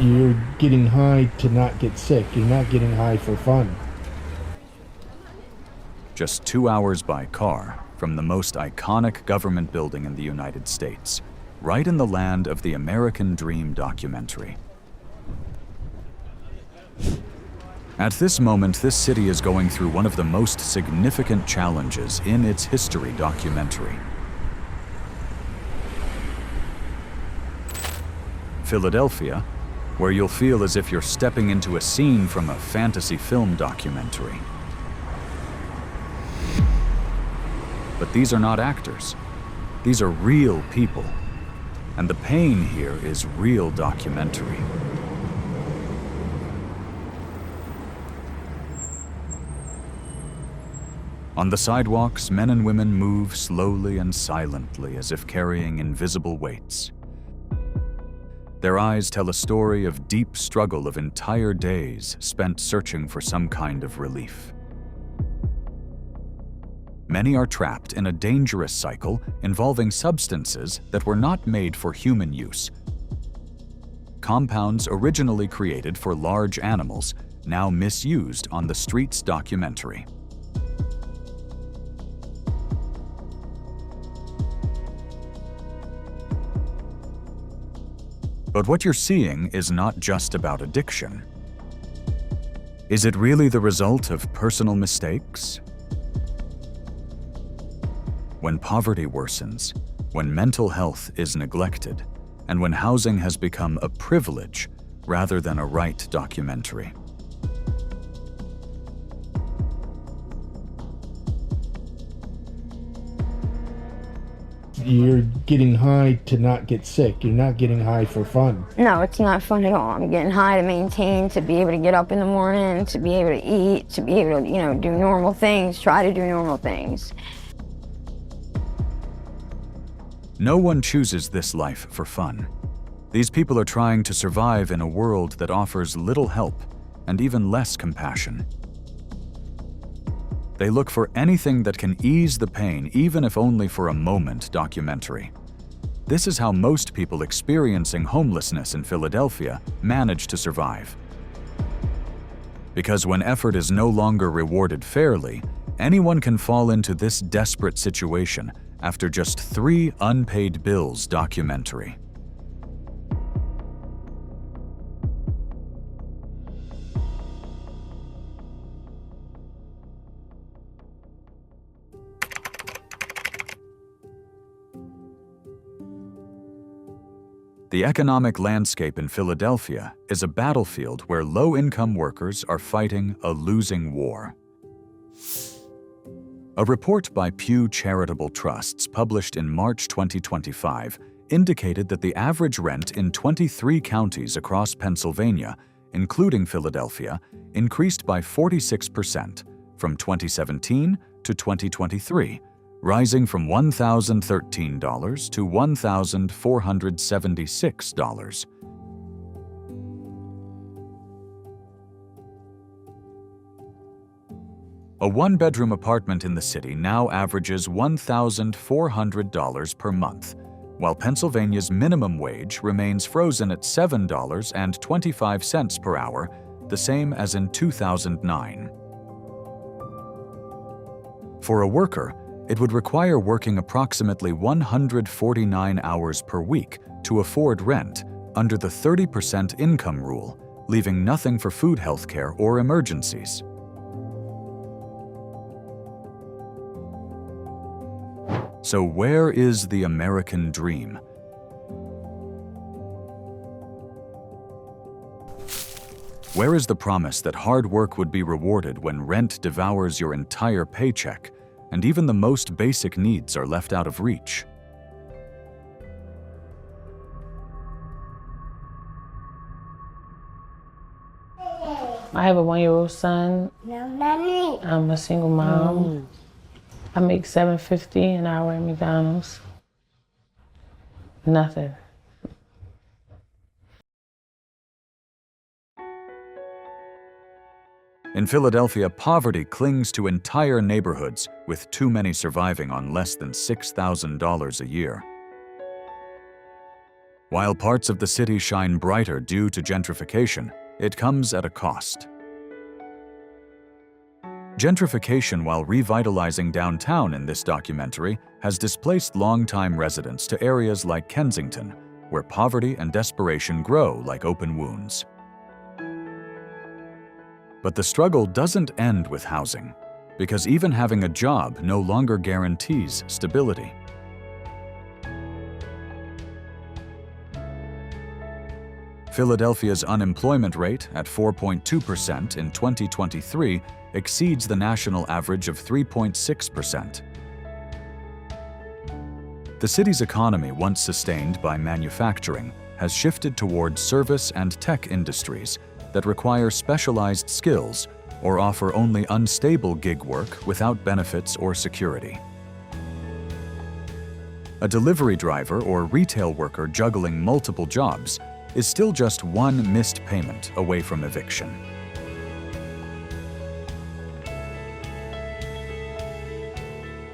You're getting high to not get sick. You're not getting high for fun. Just 2 hours by car from the most iconic government building in the United States, right in the land of the American Dream documentary. At this moment, this city is going through one of the most significant challenges in its history documentary. Philadelphia, where you'll feel as if you're stepping into a scene from a fantasy film documentary. But these are not actors. These are real people. And the pain here is real documentary. On the sidewalks, men and women move slowly and silently as if carrying invisible weights. Their eyes tell a story of deep struggle of entire days spent searching for some kind of relief. Many are trapped in a dangerous cycle involving substances that were not made for human use. Compounds originally created for large animals, now misused on the streets documentary. But what you're seeing is not just about addiction. Is it really the result of personal mistakes? When poverty worsens, when mental health is neglected, and when housing has become a privilege rather than a right documentary. You're getting high to not get sick. You're not getting high for fun. No, it's not fun at all. I'm getting high to maintain, to be able to get up in the morning, to be able to eat, to be able to, do normal things, try to do normal things. No one chooses this life for fun. These people are trying to survive in a world that offers little help and even less compassion. They look for anything that can ease the pain, even if only for a moment documentary. This is how most people experiencing homelessness in Philadelphia manage to survive. Because when effort is no longer rewarded fairly, anyone can fall into this desperate situation after just 3 unpaid bills documentary. The economic landscape in Philadelphia is a battlefield where low-income workers are fighting a losing war. A report by Pew Charitable Trusts published in March 2025 indicated that the average rent in 23 counties across Pennsylvania, including Philadelphia, increased by 46% from 2017 to 2023, rising from $1,013 to $1,476. A one-bedroom apartment in the city now averages $1,400 per month, while Pennsylvania's minimum wage remains frozen at $7.25 per hour, the same as in 2009. For a worker, it would require working approximately 149 hours per week to afford rent under the 30% income rule, leaving nothing for food, healthcare, or emergencies. So where is the American dream? Where is the promise that hard work would be rewarded when rent devours your entire paycheck and even the most basic needs are left out of reach? I have a 1-year-old son. I'm a single mom. I make $7.50 an hour at McDonald's. Nothing. In Philadelphia, poverty clings to entire neighborhoods, with too many surviving on less than $6,000 a year. While parts of the city shine brighter due to gentrification, it comes at a cost. Gentrification, while revitalizing downtown in this documentary, has displaced longtime residents to areas like Kensington, where poverty and desperation grow like open wounds. But the struggle doesn't end with housing, because even having a job no longer guarantees stability. Philadelphia's unemployment rate at 4.2% in 2023 exceeds the national average of 3.6%. The city's economy, once sustained by manufacturing, has shifted towards service and tech industries that require specialized skills or offer only unstable gig work without benefits or security. A delivery driver or retail worker juggling multiple jobs is still just one missed payment away from eviction.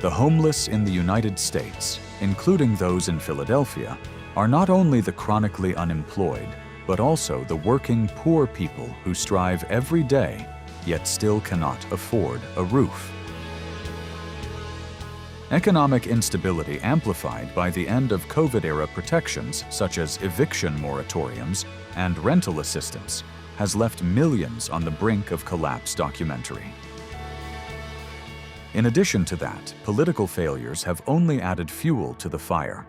The homeless in the United States, including those in Philadelphia, are not only the chronically unemployed, but also the working poor people who strive every day, yet still cannot afford a roof. Economic instability amplified by the end of COVID-era protections such as eviction moratoriums and rental assistance has left millions on the brink of collapse. Documentary. In addition to that, political failures have only added fuel to the fire.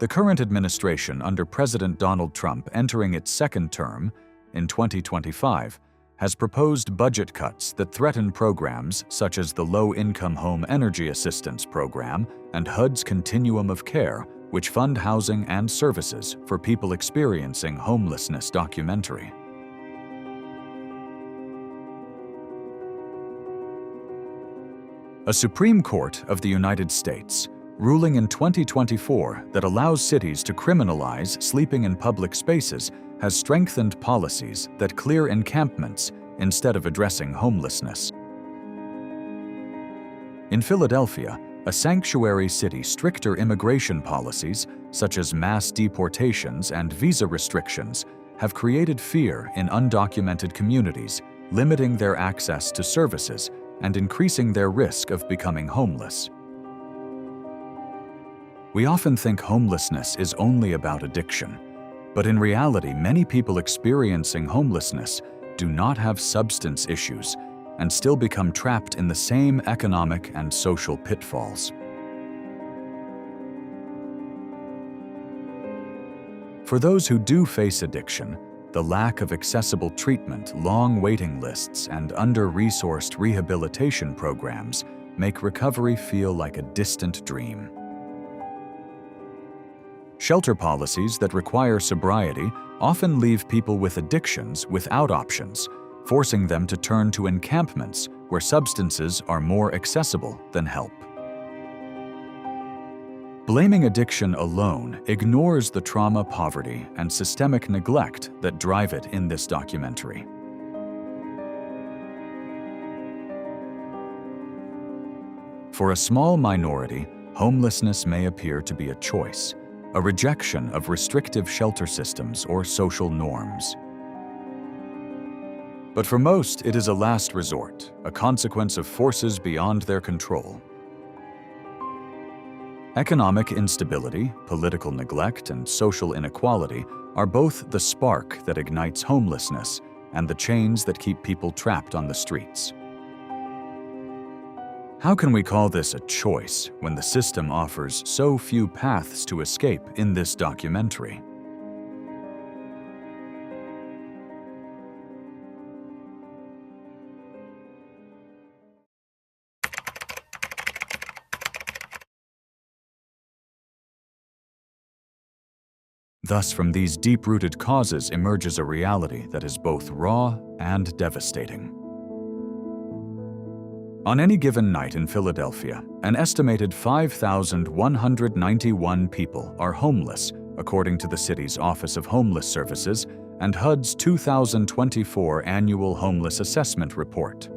The current administration under President Donald Trump entering its second term, in 2025, has proposed budget cuts that threaten programs such as the Low-Income Home Energy Assistance Program and HUD's Continuum of Care, which fund housing and services for people experiencing homelessness. Documentary. A Supreme Court of the United States, ruling in 2024 that allows cities to criminalize sleeping in public spaces, has strengthened policies that clear encampments instead of addressing homelessness. In Philadelphia, a sanctuary city, stricter immigration policies, such as mass deportations and visa restrictions, have created fear in undocumented communities, limiting their access to services and increasing their risk of becoming homeless. We often think homelessness is only about addiction, but in reality, many people experiencing homelessness do not have substance issues and still become trapped in the same economic and social pitfalls. For those who do face addiction, the lack of accessible treatment, long waiting lists, and under-resourced rehabilitation programs make recovery feel like a distant dream. Shelter policies that require sobriety often leave people with addictions without options, forcing them to turn to encampments where substances are more accessible than help. Blaming addiction alone ignores the trauma, poverty, and systemic neglect that drive it in this documentary. For a small minority, homelessness may appear to be a choice, a rejection of restrictive shelter systems or social norms. But for most, it is a last resort, a consequence of forces beyond their control. Economic instability, political neglect, and social inequality are both the spark that ignites homelessness and the chains that keep people trapped on the streets. How can we call this a choice when the system offers so few paths to escape in this documentary? Thus, from these deep-rooted causes emerges a reality that is both raw and devastating. On any given night in Philadelphia, an estimated 5,191 people are homeless, according to the city's Office of Homeless Services and HUD's 2024 Annual Homeless Assessment Report.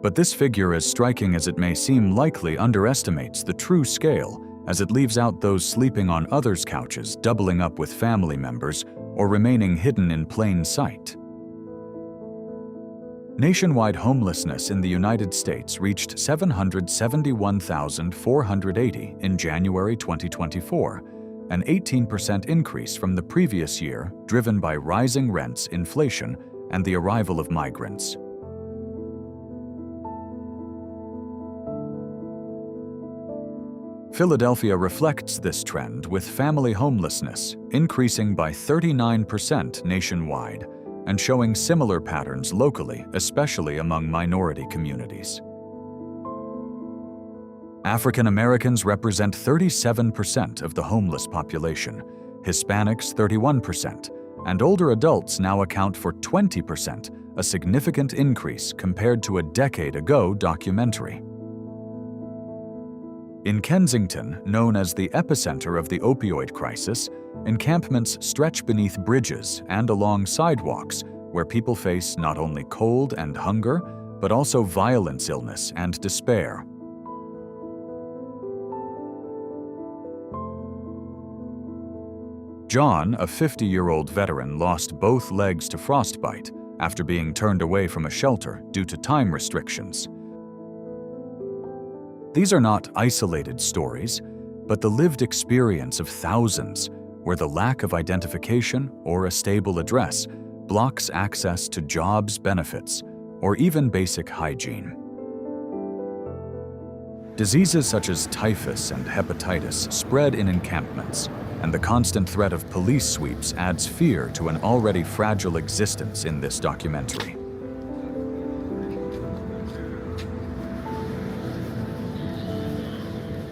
But this figure, as striking as it may seem, likely underestimates the true scale as it leaves out those sleeping on others' couches, doubling up with family members, or remaining hidden in plain sight. Nationwide homelessness in the United States reached 771,480 in January 2024, an 18% increase from the previous year, driven by rising rents, inflation, and the arrival of migrants. Philadelphia reflects this trend, with family homelessness increasing by 39% nationwide and showing similar patterns locally, especially among minority communities. African Americans represent 37% of the homeless population, Hispanics 31%, and older adults now account for 20%, a significant increase compared to a decade ago documentary. In Kensington, known as the epicenter of the opioid crisis, encampments stretch beneath bridges and along sidewalks where people face not only cold and hunger, but also violence, illness, and despair. John, a 50-year-old veteran, lost both legs to frostbite after being turned away from a shelter due to time restrictions. These are not isolated stories, but the lived experience of thousands where the lack of identification or a stable address blocks access to jobs, benefits, or even basic hygiene. Diseases such as typhus and hepatitis spread in encampments, and the constant threat of police sweeps adds fear to an already fragile existence in this documentary.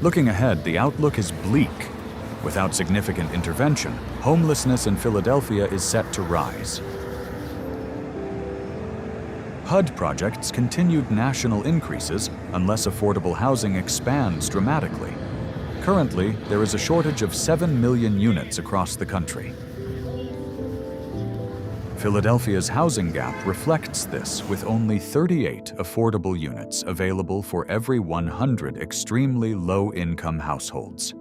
Looking ahead, the outlook is bleak. Without significant intervention, homelessness in Philadelphia is set to rise. HUD projects continued national increases unless affordable housing expands dramatically. Currently, there is a shortage of 7 million units across the country. Philadelphia's housing gap reflects this, with only 38 affordable units available for every 100 extremely low-income households.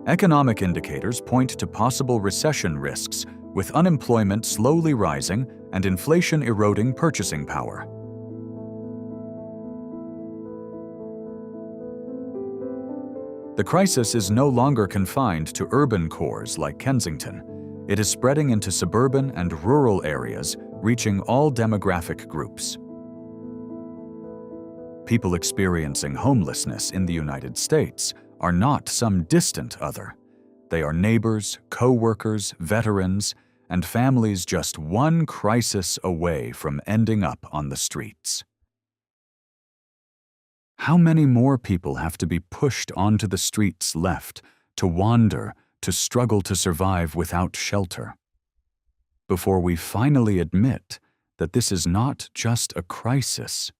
Economic indicators point to possible recession risks, with unemployment slowly rising and inflation eroding purchasing power. The crisis is no longer confined to urban cores like Kensington. It is spreading into suburban and rural areas, reaching all demographic groups. People experiencing homelessness in the United States are not some distant other. They are neighbors, co-workers, veterans, and families just one crisis away from ending up on the streets. How many more people have to be pushed onto the streets left, to wander, to struggle to survive without shelter, before we finally admit that this is not just a crisis,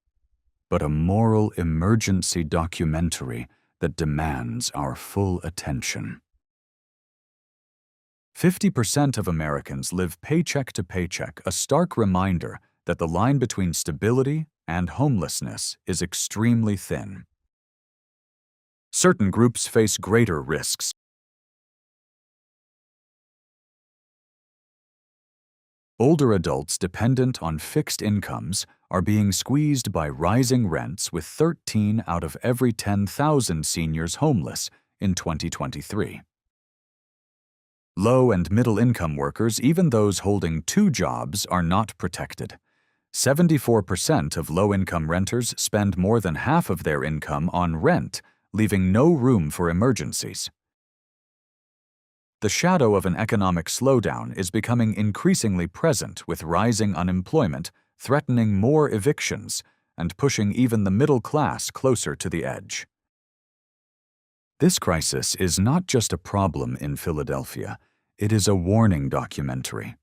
but a moral emergency documentary that demands our full attention? 50% of Americans live paycheck to paycheck, a stark reminder that the line between stability and homelessness is extremely thin. Certain groups face greater risks. Older adults dependent on fixed incomes are being squeezed by rising rents, with 13 out of every 10,000 seniors homeless in 2023. Low and middle-income workers, even those holding 2 jobs, are not protected. 74% of low-income renters spend more than half of their income on rent, leaving no room for emergencies. The shadow of an economic slowdown is becoming increasingly present, with rising unemployment threatening more evictions and pushing even the middle class closer to the edge. This crisis is not just a problem in Philadelphia, it is a warning documentary.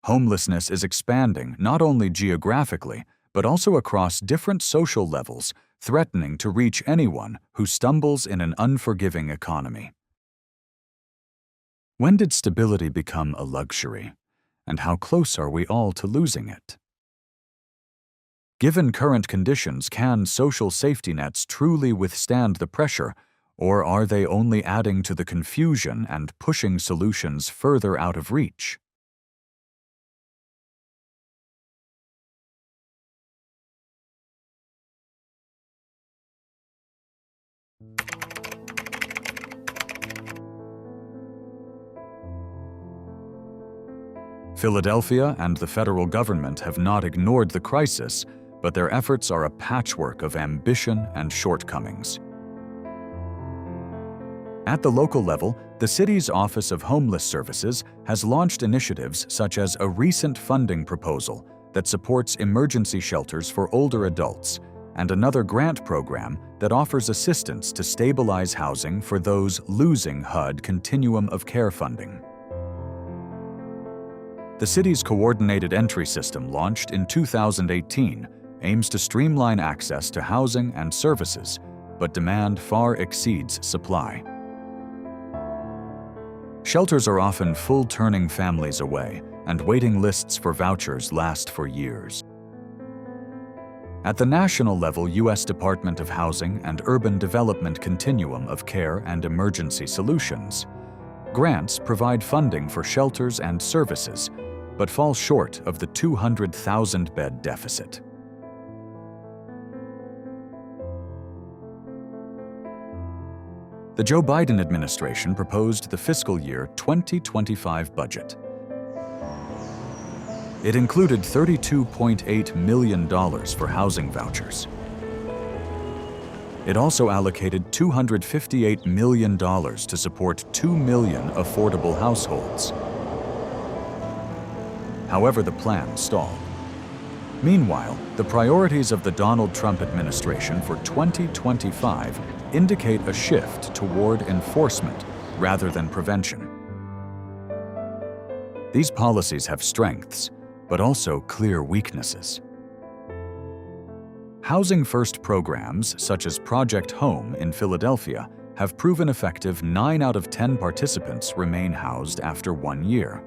Homelessness is expanding not only geographically, but also across different social levels, threatening to reach anyone who stumbles in an unforgiving economy. When did stability become a luxury? And how close are we all to losing it? Given current conditions, can social safety nets truly withstand the pressure, or are they only adding to the confusion and pushing solutions further out of reach? Philadelphia and the federal government have not ignored the crisis, but their efforts are a patchwork of ambition and shortcomings. At the local level, the city's Office of Homeless Services has launched initiatives such as a recent funding proposal that supports emergency shelters for older adults, and another grant program that offers assistance to stabilize housing for those losing HUD Continuum of Care funding. The city's coordinated entry system, launched in 2018, aims to streamline access to housing and services, but demand far exceeds supply. Shelters are often full, turning families away, and waiting lists for vouchers last for years. At the national level, U.S. Department of Housing and Urban Development Continuum of Care and Emergency Solutions. Grants provide funding for shelters and services, but fall short of the 200,000-bed deficit. The Joe Biden administration proposed the fiscal year 2025 budget. It included $32.8 million for housing vouchers. It also allocated $258 million to support 2 million affordable households. However, the plan stalled. Meanwhile, the priorities of the Donald Trump administration for 2025 indicate a shift toward enforcement rather than prevention. These policies have strengths, but also clear weaknesses. Housing First programs, such as Project Home in Philadelphia, have proven effective. 9 out of 10 participants remain housed after 1 year.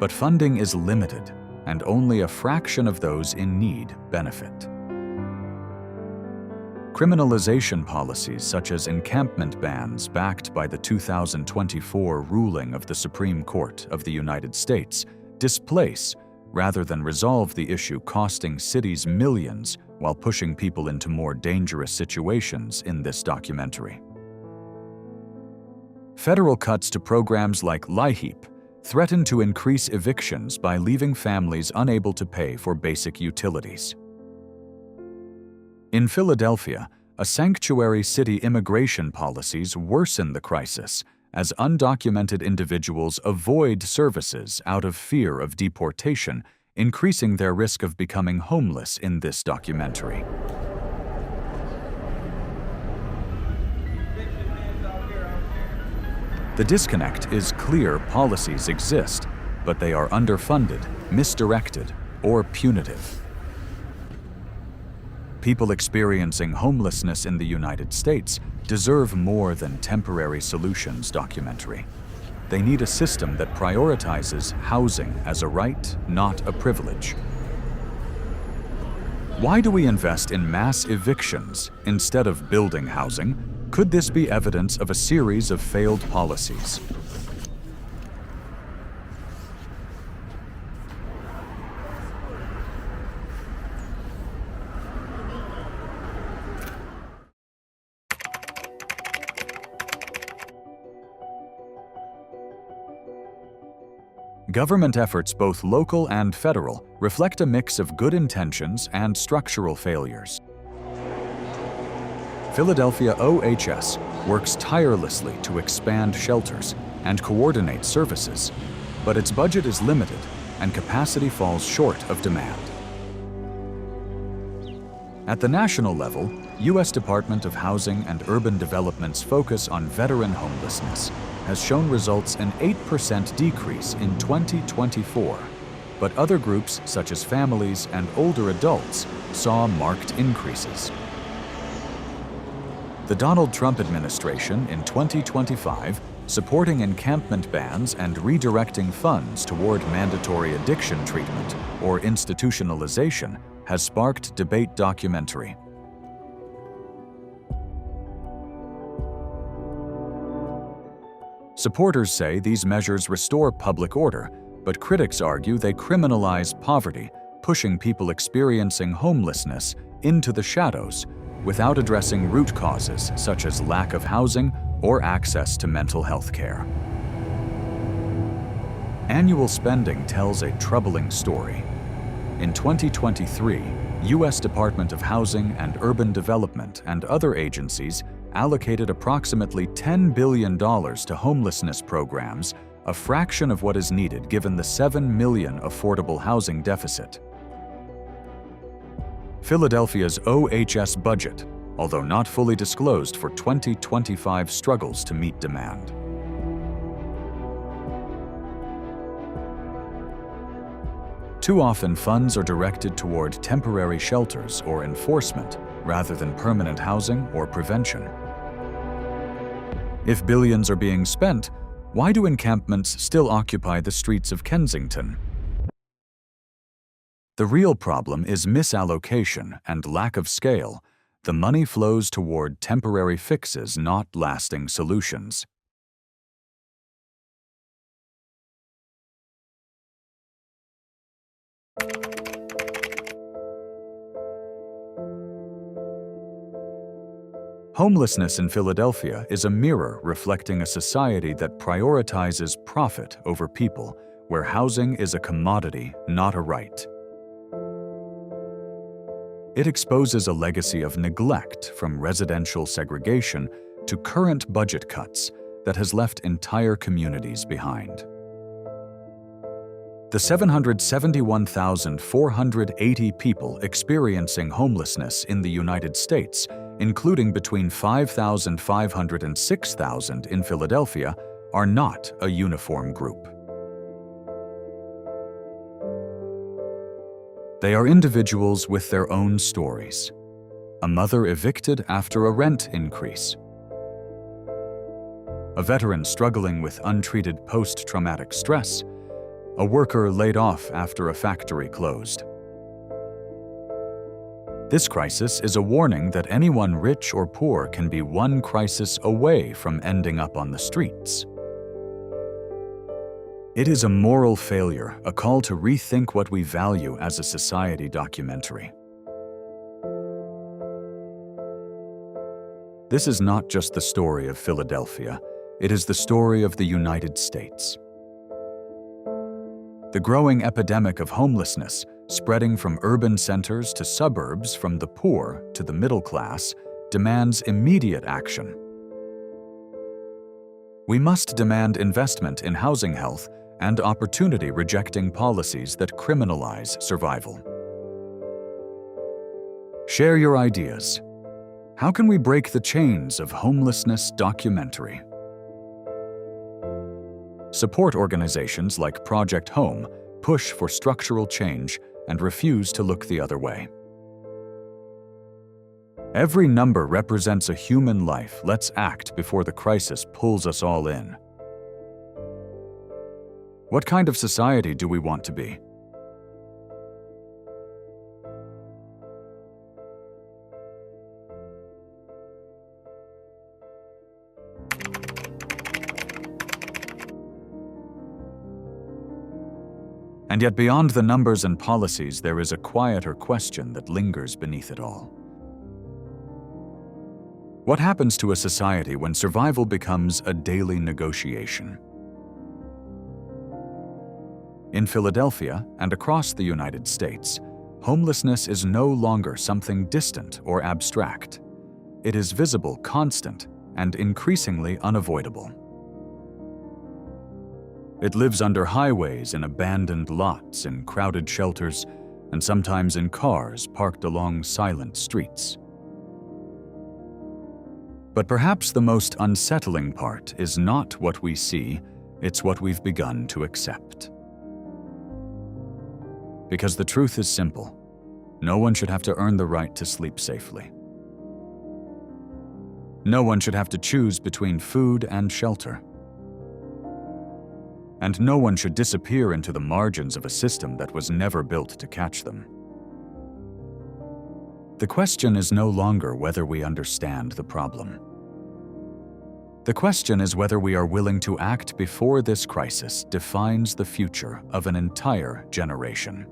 But funding is limited, and only a fraction of those in need benefit. Criminalization policies such as encampment bans, backed by the 2024 ruling of the Supreme Court of the United States, displace rather than resolve the issue, costing cities millions while pushing people into more dangerous situations in this documentary. Federal cuts to programs like LIHEAP threaten to increase evictions by leaving families unable to pay for basic utilities. In Philadelphia, a sanctuary city immigration policies worsen the crisis as undocumented individuals avoid services out of fear of deportation, increasing their risk of becoming homeless in this documentary. The disconnect is clear. Policies exist, but they are underfunded, misdirected, or punitive. People experiencing homelessness in the United States deserve more than temporary solutions documentary. They need a system that prioritizes housing as a right, not a privilege. Why do we invest in mass evictions instead of building housing? Could this be evidence of a series of failed policies? Government efforts, both local and federal, reflect a mix of good intentions and structural failures. Philadelphia OHS works tirelessly to expand shelters and coordinate services, but its budget is limited and capacity falls short of demand. At the national level, U.S. Department of Housing and Urban Development's focus on veteran homelessness has shown results an 8% decrease in 2024, but other groups such as families and older adults saw marked increases. The Donald Trump administration in 2025 supporting encampment bans and redirecting funds toward mandatory addiction treatment or institutionalization has sparked debate documentary. Supporters say these measures restore public order, but critics argue they criminalize poverty, pushing people experiencing homelessness into the shadows without addressing root causes such as lack of housing or access to mental health care. Annual spending tells a troubling story. In 2023, U.S. Department of Housing and Urban Development and other agencies allocated approximately $10 billion to homelessness programs, a fraction of what is needed given the 7 million affordable housing deficit. Philadelphia's OHS budget, although not fully disclosed for 2025, struggles to meet demand. Too often, funds are directed toward temporary shelters or enforcement rather than permanent housing or prevention. If billions are being spent, why do encampments still occupy the streets of Kensington? The real problem is misallocation and lack of scale. The money flows toward temporary fixes, not lasting solutions. Homelessness in Philadelphia is a mirror reflecting a society that prioritizes profit over people, where housing is a commodity, not a right. It exposes a legacy of neglect from residential segregation to current budget cuts that has left entire communities behind. The 771,480 people experiencing homelessness in the United States, including between 5,500 and 6,000 in Philadelphia, are not a uniform group. They are individuals with their own stories. A mother evicted after a rent increase. A veteran struggling with untreated post-traumatic stress. A worker laid off after a factory closed. This crisis is a warning that anyone rich or poor can be one crisis away from ending up on the streets. It is a moral failure, a call to rethink what we value as a society documentary. This is not just the story of Philadelphia, it is the story of the United States. The growing epidemic of homelessness, spreading from urban centers to suburbs, from the poor to the middle class, demands immediate action. We must demand investment in housing health and opportunity, rejecting policies that criminalize survival. Share your ideas. How can we break the chains of homelessness documentary? Support organizations like Project Home, push for structural change, and refuse to look the other way. Every number represents a human life. Let's act before the crisis pulls us all in. What kind of society do we want to be? And yet, beyond the numbers and policies, there is a quieter question that lingers beneath it all. What happens to a society when survival becomes a daily negotiation? In Philadelphia and across the United States, homelessness is no longer something distant or abstract. It is visible, constant, and increasingly unavoidable. It lives under highways, in abandoned lots, in crowded shelters, and sometimes in cars parked along silent streets. But perhaps the most unsettling part is not what we see, it's what we've begun to accept. Because the truth is simple. No one should have to earn the right to sleep safely. No one should have to choose between food and shelter. and no one should disappear into the margins of a system that was never built to catch them. The question is no longer whether we understand the problem. The question is whether we are willing to act before this crisis defines the future of an entire generation.